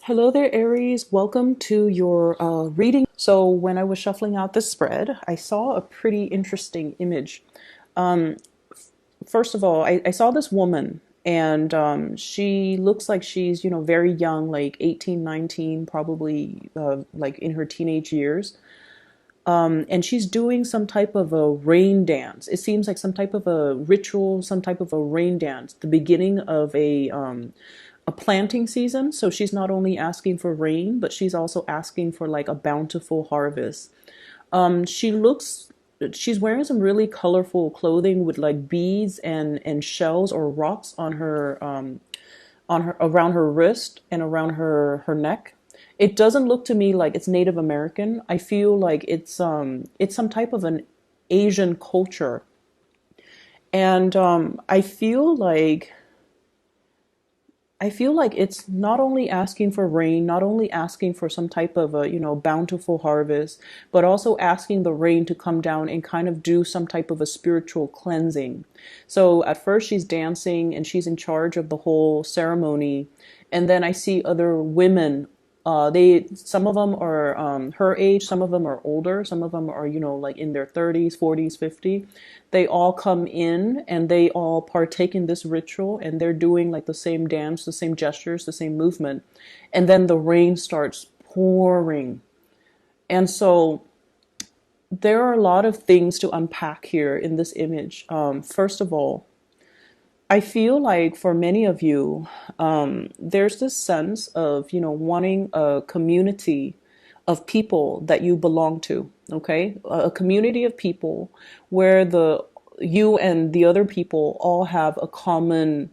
Hello there, Aries. Welcome to your reading. So, when I was shuffling out the spread, I saw a pretty interesting image. First of all, I saw this woman, and she looks like she's, very young, like 18, 19, probably like in her teenage years. And she's doing some type of a rain dance. It seems like some type of a ritual, some type of a rain dance, the beginning of a planting season. So she's not only asking for rain, but she's also asking for like a bountiful harvest. She looks, she's wearing some really colorful clothing with like beads and shells or rocks on her around her wrist and around her neck. It doesn't look to me like it's Native American. I feel like it's some type of an Asian culture. And I feel like it's not only asking for rain, not only asking for some type of a, bountiful harvest, but also asking the rain to come down and kind of do some type of a spiritual cleansing. So at first she's dancing and she's in charge of the whole ceremony. And then I see other women. Some of them are her age, some of them are older, some of them are, like in their 30s, 40s, 50. They all come in and they all partake in this ritual and they're doing like the same dance, the same gestures, the same movement. And then the rain starts pouring. And so there are a lot of things to unpack here in this image. First of all, I feel like for many of you, there's this sense of, wanting a community of people that you belong to, okay? A community of people where you and the other people all have a common,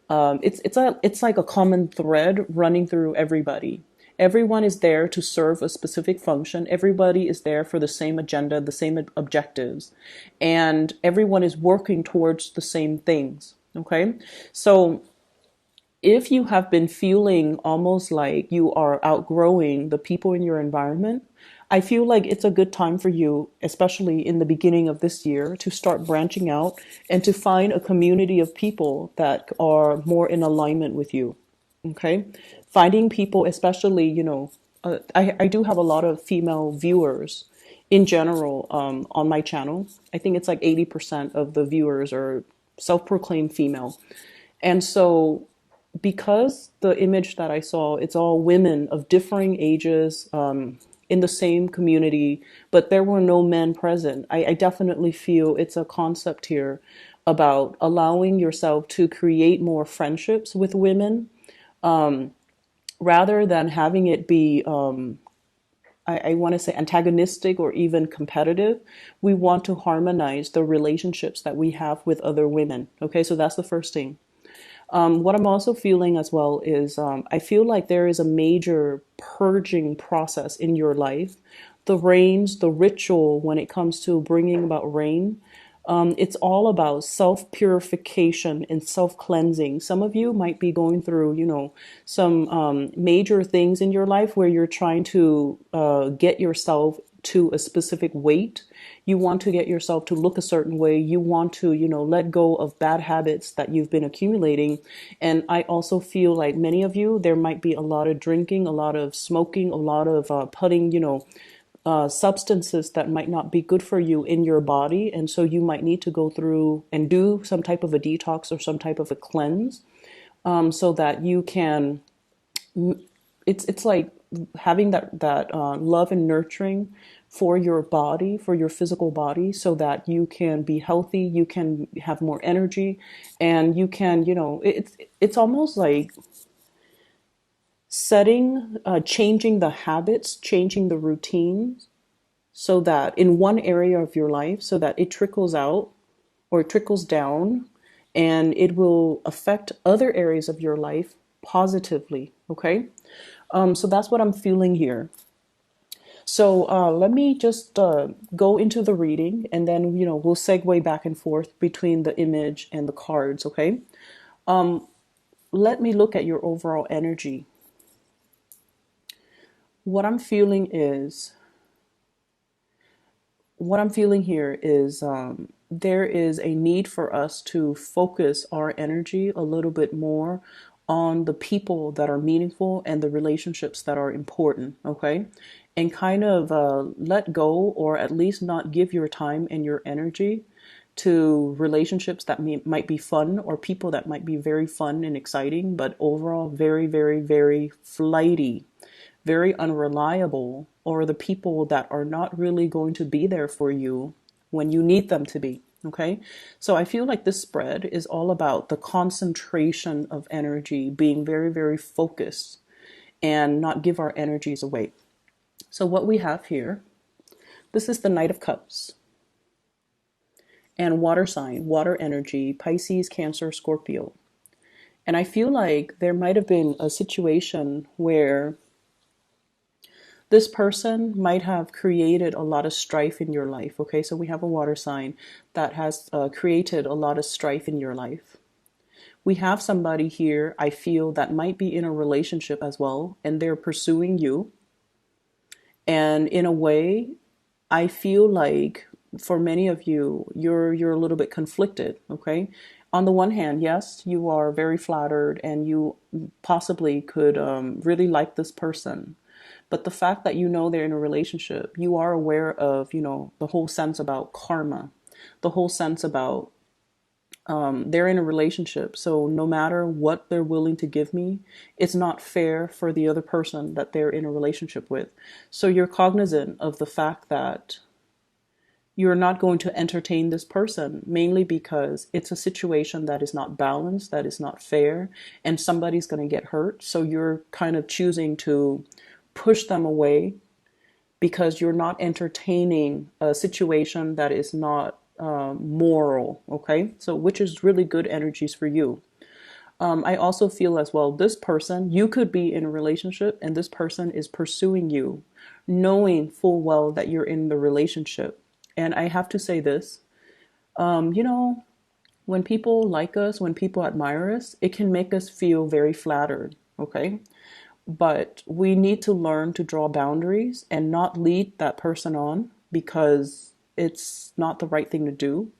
it's like a common thread running through everybody. Everyone is there to serve a specific function. Everybody is there for the same agenda, the same objectives, and everyone is working towards the same things. Okay. So if you have been feeling almost like you are outgrowing the people in your environment, I feel like it's a good time for you, especially in the beginning of this year, to start branching out and to find a community of people that are more in alignment with you. Okay. Finding people, especially, I do have a lot of female viewers in general on my channel. I think it's like 80% of the viewers are self-proclaimed female. And so because the image that I saw, it's all women of differing ages in the same community, but there were no men present. I definitely feel it's a concept here about allowing yourself to create more friendships with women rather than having it be I want to say antagonistic or even competitive. We want to harmonize the relationships that we have with other women. Okay, so that's the first thing. What I'm also feeling as well is I feel like there is a major purging process in your life. The rains, the ritual when it comes to bringing about rain, it's all about self purification and self cleansing. Some of you might be going through, some major things in your life where you're trying to get yourself to a specific weight. You want to get yourself to look a certain way. You want to, let go of bad habits that you've been accumulating. And I also feel like many of you, there might be a lot of drinking, a lot of smoking, a lot of putting, substances that might not be good for you in your body. And so you might need to go through and do some type of a detox or some type of a cleanse so that you can, it's like having that love and nurturing for your body, for your physical body, so that you can be healthy, you can have more energy, and you can, it's almost like changing the habits, changing the routines, so that in one area of your life, so that it trickles out or it trickles down, and it will affect other areas of your life positively. Okay. So that's what I'm feeling here. So let me just go into the reading and then, we'll segue back and forth between the image and the cards, okay? Let me look at your overall energy. What I'm feeling is, what I'm feeling here is there is a need for us to focus our energy a little bit more on the people that are meaningful and the relationships that are important, okay? And kind of let go, or at least not give your time and your energy to relationships that might be fun, or people that might be very fun and exciting, but overall very, very, very flighty, very unreliable, or the people that are not really going to be there for you when you need them to be. Okay, so I feel like this spread is all about the concentration of energy, being very, very focused and not give our energies away. So, what we have here, this is the Knight of Cups and water sign, water energy, Pisces, Cancer, Scorpio. And I feel like there might have been a situation where this person might have created a lot of strife in your life. Okay, so we have a water sign that has created a lot of strife in your life. We have somebody here, I feel, that might be in a relationship as well, and they're pursuing you. And in a way, I feel like for many of you, you're a little bit conflicted, okay? On the one hand, yes, you are very flattered and you possibly could really like this person. But the fact that you know they're in a relationship, you are aware of, the whole sense about karma, the whole sense about they're in a relationship. So no matter what they're willing to give me, it's not fair for the other person that they're in a relationship with. So you're cognizant of the fact that you're not going to entertain this person, mainly because it's a situation that is not balanced, that is not fair, and somebody's going to get hurt. So you're kind of choosing to push them away because you're not entertaining a situation that is not moral, okay? So which is really good energies for you. I also feel as well, this person, you could be in a relationship and this person is pursuing you, knowing full well that you're in the relationship. And I have to say this, you know, when people like us, when people admire us, it can make us feel very flattered, okay? But we need to learn to draw boundaries and not lead that person on because it's not the right thing to do.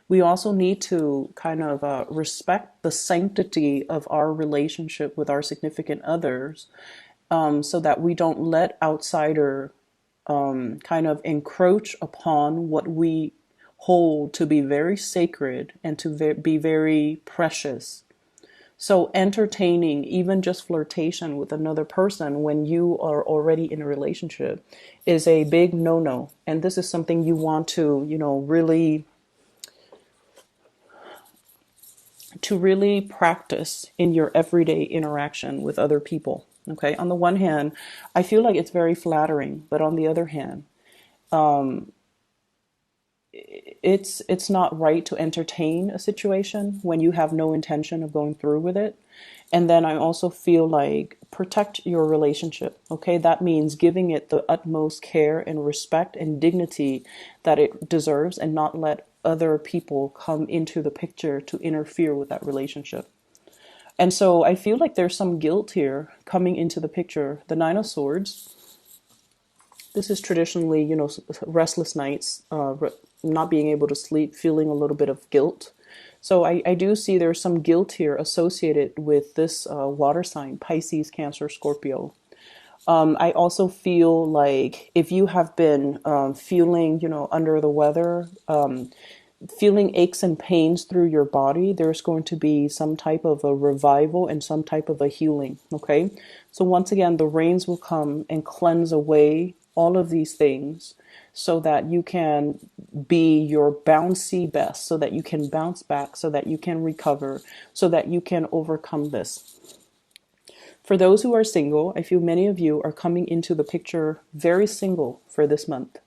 We also need to kind of respect the sanctity of our relationship with our significant others, so that we don't let outsider kind of encroach upon what we hold to be very sacred and to be very precious. So entertaining, even just flirtation with another person when you are already in a relationship is a big no-no. And this is something you want to really practice in your everyday interaction with other people. Okay. On the one hand, I feel like it's very flattering, but on the other hand, it's not right to entertain a situation when you have no intention of going through with it. And then I also feel like protect your relationship. Okay, that means giving it the utmost care and respect and dignity that it deserves, and not let other people come into the picture to interfere with that relationship. And so I feel like there's some guilt here coming into the picture. The Nine of Swords, this is traditionally, restless nights, not being able to sleep, feeling a little bit of guilt. So I do see there's some guilt here associated with this water sign, Pisces, Cancer, Scorpio. I also feel like if you have been feeling, under the weather, feeling aches and pains through your body, there's going to be some type of a revival and some type of a healing. Okay. So once again, the rains will come and cleanse away all of these things so that you can be your bouncy best, so that you can bounce back, so that you can recover, so that you can overcome this. For those who are single, I feel many of you are coming into the picture very single for this month.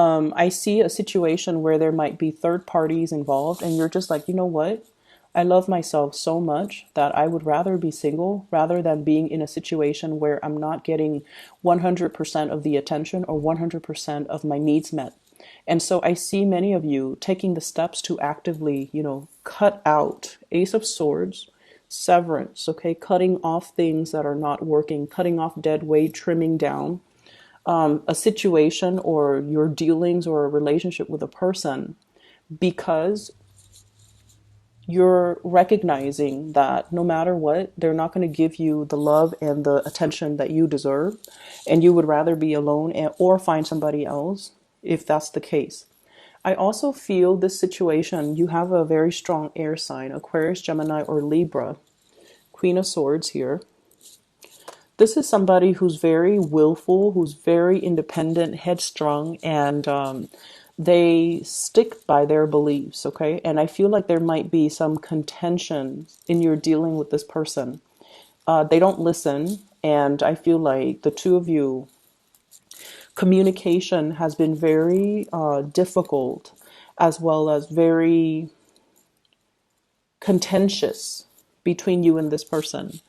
I see a situation where there might be third parties involved and you're just like, you know what? I love myself so much that I would rather be single rather than being in a situation where I'm not getting 100% of the attention or 100% of my needs met. And so I see many of you taking the steps to actively, cut out Ace of Swords, severance, okay? Cutting off things that are not working, cutting off dead weight, trimming down a situation or your dealings or a relationship with a person because you're recognizing that no matter what, they're not going to give you the love and the attention that you deserve, and you would rather be alone or find somebody else if that's the case. I also feel this situation, you have a very strong air sign, Aquarius, Gemini, or Libra, Queen of Swords here. This is somebody who's very willful, who's very independent, headstrong, and they stick by their beliefs, okay? And I feel like there might be some contention in your dealing with this person. They don't listen, and I feel like the two of you, communication has been very difficult, as well as very contentious between you and this person.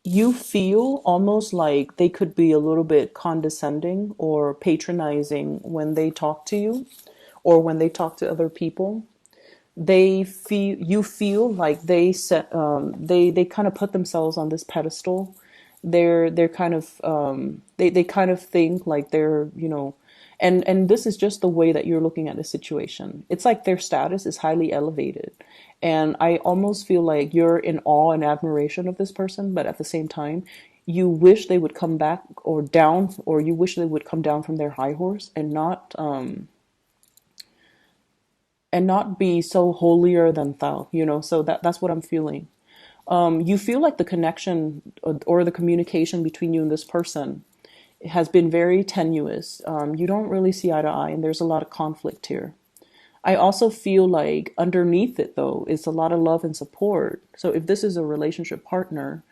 You feel almost like they could be a little bit condescending or patronizing when they talk to you or when they talk to other people. You feel like they kind of put themselves on this pedestal. They're kind of they kind of think like they're, and this is just the way that you're looking at the situation. It's like their status is highly elevated. And I almost feel like you're in awe and admiration of this person, but at the same time, you wish they would come back or down, or you wish they would come down from their high horse and not be so holier than thou, So that's what I'm feeling. You feel like the connection or the communication between you and this person has been very tenuous. You don't really see eye to eye, and there's a lot of conflict here. I also feel like underneath it, though, is a lot of love and support. So if this is a relationship partner,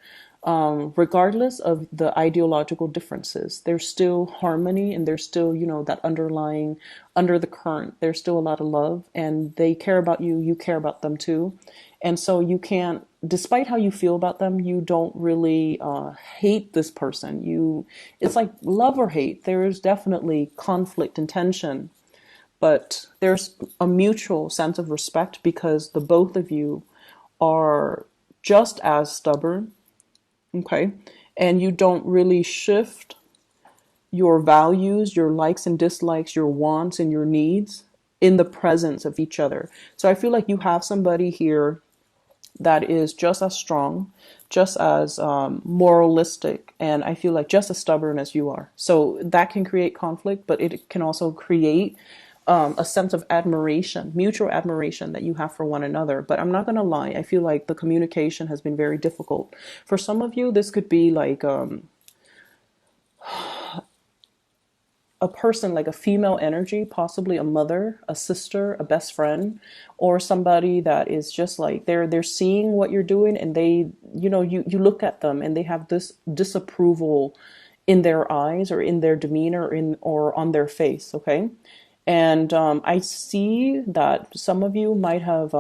regardless of the ideological differences, there's still harmony, and there's still, that underlying, under the current, there's still a lot of love, and they care about you, you care about them too. And so you can't, despite how you feel about them, you don't really hate this person. It's like love or hate. There is definitely conflict and tension, but there's a mutual sense of respect because the both of you are just as stubborn, okay? And you don't really shift your values, your likes and dislikes, your wants and your needs in the presence of each other. So I feel like you have somebody here that is just as strong, just as moralistic, and I feel like just as stubborn as you are. So that can create conflict, but it can also create a sense of admiration, mutual admiration that you have for one another. But I'm not going to lie, I feel like the communication has been very difficult. For some of you, this could be like a person, like a female energy, possibly a mother, a sister, a best friend, or somebody that is just like they're seeing what you're doing, and they, you look at them and they have this disapproval in their eyes or in their demeanor or on their face, okay? And I see that some of you might have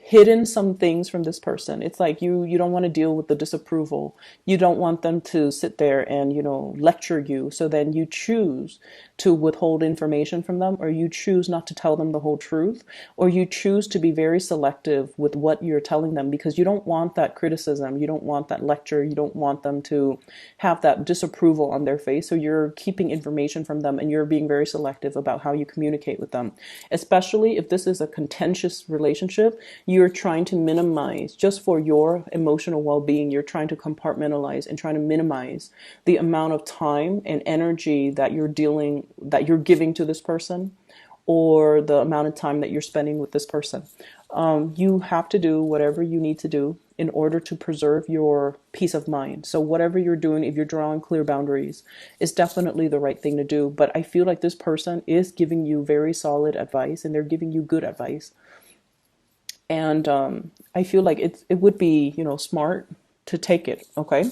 hidden some things from this person. It's like you don't want to deal with the disapproval. You don't want them to sit there and, lecture you. So then you choose to withhold information from them, or you choose not to tell them the whole truth, or you choose to be very selective with what you're telling them because you don't want that criticism. You don't want that lecture. You don't want them to have that disapproval on their face. So you're keeping information from them and you're being very selective about how you communicate with them, especially if this is a contentious relationship. You're trying to minimize, just for your emotional well-being, you're trying to compartmentalize and trying to minimize the amount of time and energy that you're giving to this person, or the amount of time that you're spending with this person. You have to do whatever you need to do in order to preserve your peace of mind. So whatever you're doing, if you're drawing clear boundaries, is definitely the right thing to do. But I feel like this person is giving you very solid advice, and they're giving you good advice. And I feel like it would be, smart to take it, okay?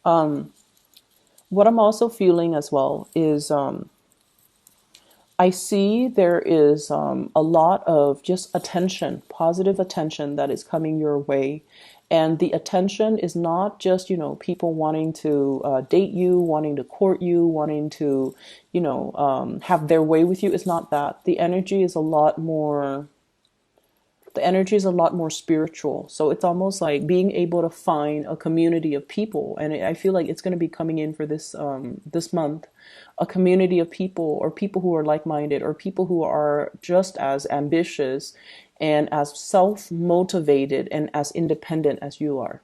What I'm also feeling as well is I see there is a lot of just attention, positive attention that is coming your way. And the attention is not just, people wanting to date you, wanting to court you, wanting to, have their way with you. It's not that. The energy is a lot more the energy is a lot more spiritual. So it's almost like being able to find a community of people, and I feel like it's going to be coming in for this month, a community of people, or people who are like-minded, or people who are just as ambitious and as self-motivated and as independent as you are.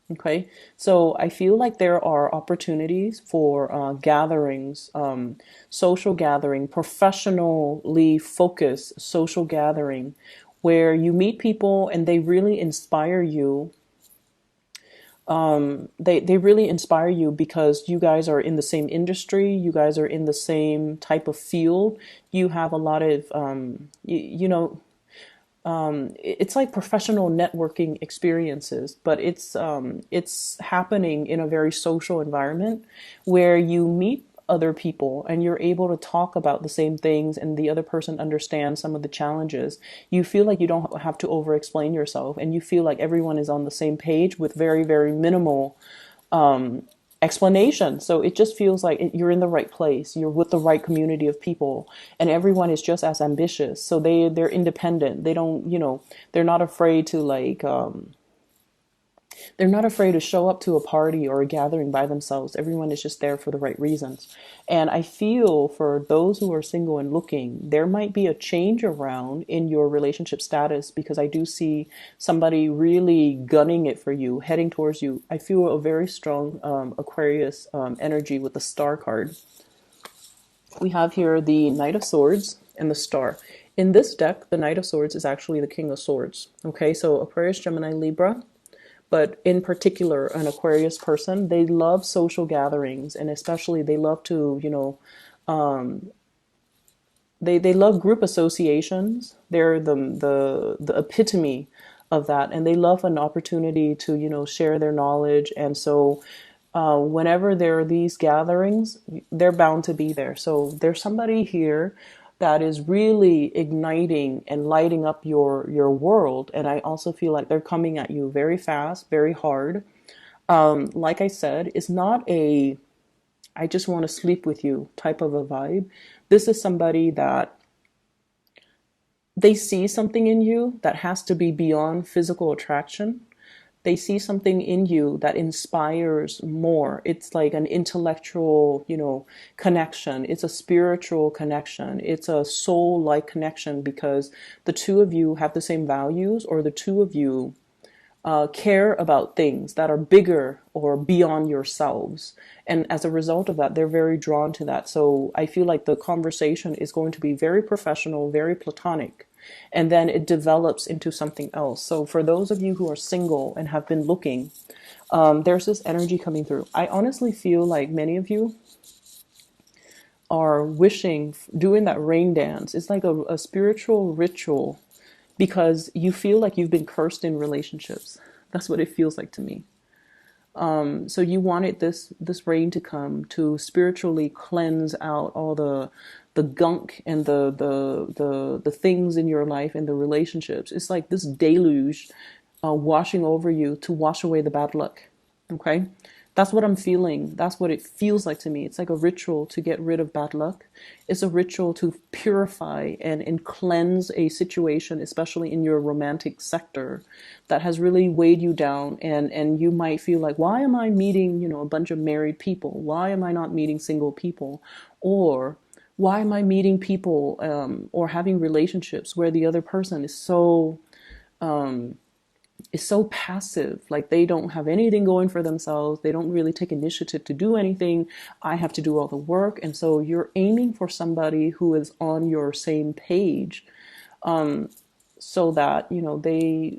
Okay, so I feel like there are opportunities for gatherings, social gathering, professionally focused social gathering, where you meet people and they really inspire you. They really inspire you because you guys are in the same industry, you guys are in the same type of field. You have a lot of, it's like professional networking experiences, but it's happening in a very social environment where you meet other people and you're able to talk about the same things and the other person understands some of the challenges. You feel like you don't have to over explain yourself, and you feel like everyone is on the same page with very, very minimal explanation. So it just feels like you're in the right place. You're with the right community of people, and everyone is just as ambitious. So they're independent. They don't, they're not afraid to they're not afraid to show up to a party or a gathering by themselves. Everyone is just there for the right reasons. And I feel for those who are single and looking, there might be a change around in your relationship status, because I do see somebody really gunning it for you, heading towards you. I feel a very strong Aquarius energy with the Star card. We have here the Knight of Swords and the Star. In this deck, the Knight of Swords is actually the King of Swords. Okay, so Aquarius, Gemini, Libra, but in particular an Aquarius person, they love social gatherings, and especially they love to, they love group associations. They're the epitome of that, and they love an opportunity to, share their knowledge. And so whenever there are these gatherings, they're bound to be there. So there's somebody here that is really igniting and lighting up your world. And I also feel like they're coming at you very fast, very hard. Like I said, it's not a I just want to sleep with you type of a vibe. This is somebody that they see something in you that has to be beyond physical attraction. They see something in you that inspires more. It's like an intellectual, connection. It's a spiritual connection. It's a soul-like connection, because the two of you have the same values, or the two of you care about things that are bigger or beyond yourselves. And as a result of that, they're very drawn to that. So I feel like the conversation is going to be very professional, very platonic, and then it develops into something else. So for those of you who are single and have been looking, there's this energy coming through. I honestly feel like many of you are wishing, doing that rain dance. It's like a spiritual ritual, because you feel like you've been cursed in relationships. That's what it feels like to me. So you wanted this rain to come to spiritually cleanse out all the gunk and the things in your life and the relationships. It's like this deluge washing over you to wash away the bad luck. Okay? That's what I'm feeling. That's what it feels like to me. It's like a ritual to get rid of bad luck. It's a ritual to purify and cleanse a situation, especially in your romantic sector, that has really weighed you down. And you might feel like, why am I meeting, a bunch of married people? Why am I not meeting single people? Or why am I meeting people or having relationships where the other person is so passive, like they don't have anything going for themselves. They don't really take initiative to do anything. I have to do all the work. And so you're aiming for somebody who is on your same page, so that,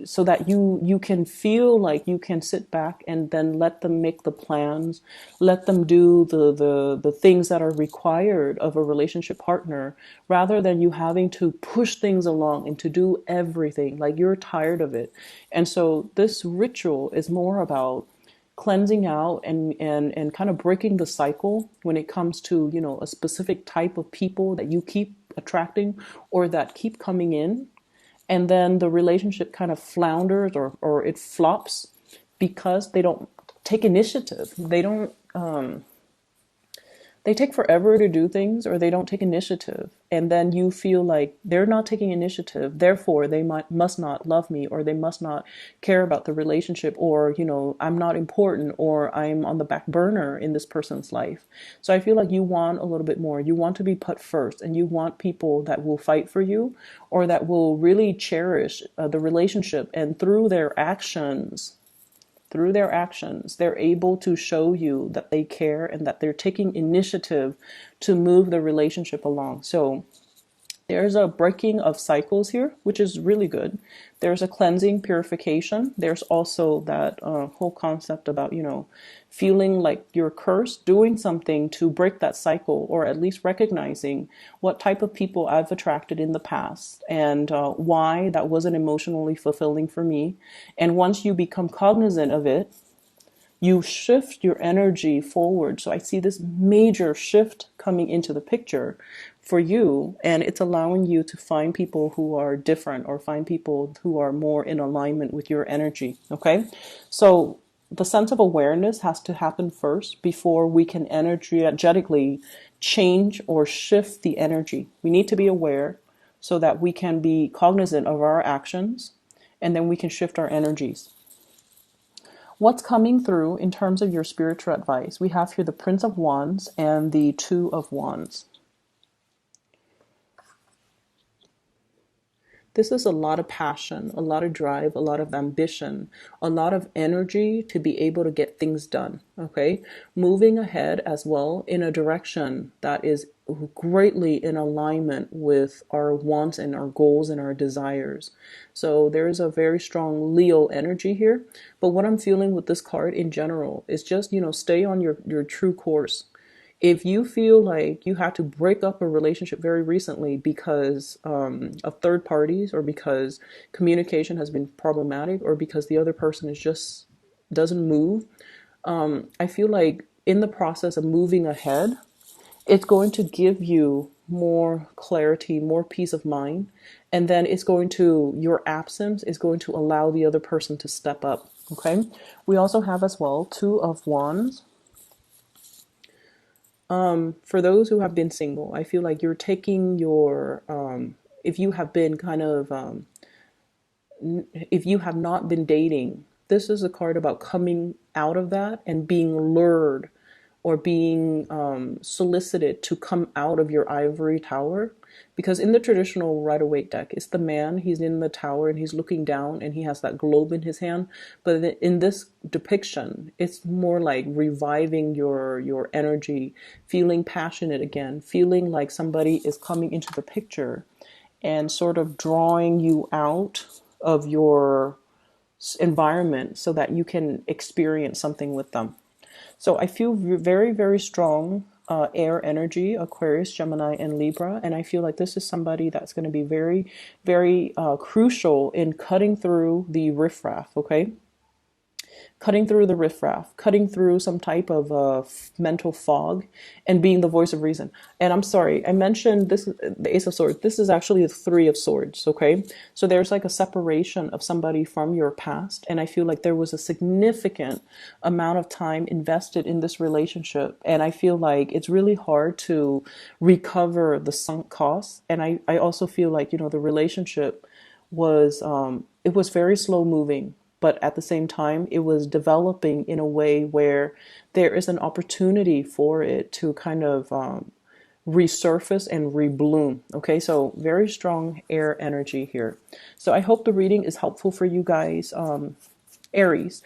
so that you can feel like you can sit back and then let them make the plans, let them do the things that are required of a relationship partner, rather than you having to push things along and to do everything. Like, you're tired of it. And so this ritual is more about cleansing out and kind of breaking the cycle when it comes to, a specific type of people that you keep attracting or that keep coming in. And then the relationship kind of flounders, or it flops, because they don't take initiative. They they take forever to do things, or they don't take initiative. And then you feel like they're not taking initiative, therefore they must not love me, or they must not care about the relationship, or, I'm not important, or I'm on the back burner in this person's life. So I feel like you want a little bit more. You want to be put first, and you want people that will fight for you, or that will really cherish the relationship, and through their actions, they're able to show you that they care and that they're taking initiative to move the relationship along. So there's a breaking of cycles here, which is really good. There's a cleansing, purification. There's also that whole concept about, feeling like you're cursed, doing something to break that cycle, or at least recognizing what type of people I've attracted in the past, and why that wasn't emotionally fulfilling for me. And once you become cognizant of it, you shift your energy forward. So I see this major shift coming into the picture for you, and it's allowing you to find people who are different, or find people who are more in alignment with your energy. Okay, so the sense of awareness has to happen first before we can energetically change or shift the energy. We need to be aware so that we can be cognizant of our actions, and then we can shift our energies. What's coming through in terms of your spiritual advice? We have here the Prince of Wands and the Two of Wands. This is a lot of passion, a lot of drive, a lot of ambition, a lot of energy to be able to get things done. Okay, moving ahead as well in a direction that is greatly in alignment with our wants and our goals and our desires. So there is a very strong Leo energy here. But what I'm feeling with this card in general is just, stay on your true course. If you feel like you had to break up a relationship very recently because of third parties, or because communication has been problematic, or because the other person is just doesn't move, I feel like in the process of moving ahead, it's going to give you more clarity, more peace of mind. And then your absence is going to allow the other person to step up. Okay. We also have as well Two of Wands. For those who have been single, I feel like you're taking if you have been if you have not been dating, this is a card about coming out of that and being lured, or being solicited to come out of your ivory tower. Because in the traditional Rider-Waite deck, it's the man, he's in the tower and he's looking down and he has that globe in his hand. But in this depiction, it's more like reviving your energy, feeling passionate again, feeling like somebody is coming into the picture and sort of drawing you out of your environment so that you can experience something with them. So I feel very, very strong air energy, Aquarius, Gemini, and Libra. And I feel like this is somebody that's going to be very, very crucial in cutting through the riffraff, okay? Cutting through the riffraff, cutting through some type of mental fog, and being the voice of reason. And I'm sorry, I mentioned this, the Ace of Swords. This is actually the Three of Swords, okay? So there's like a separation of somebody from your past, and I feel like there was a significant amount of time invested in this relationship, and I feel like it's really hard to recover the sunk costs. And I also feel like, the relationship was, it was very slow moving, but at the same time, it was developing in a way where there is an opportunity for it to kind of resurface and rebloom. Okay, so very strong air energy here. So I hope the reading is helpful for you guys, Aries.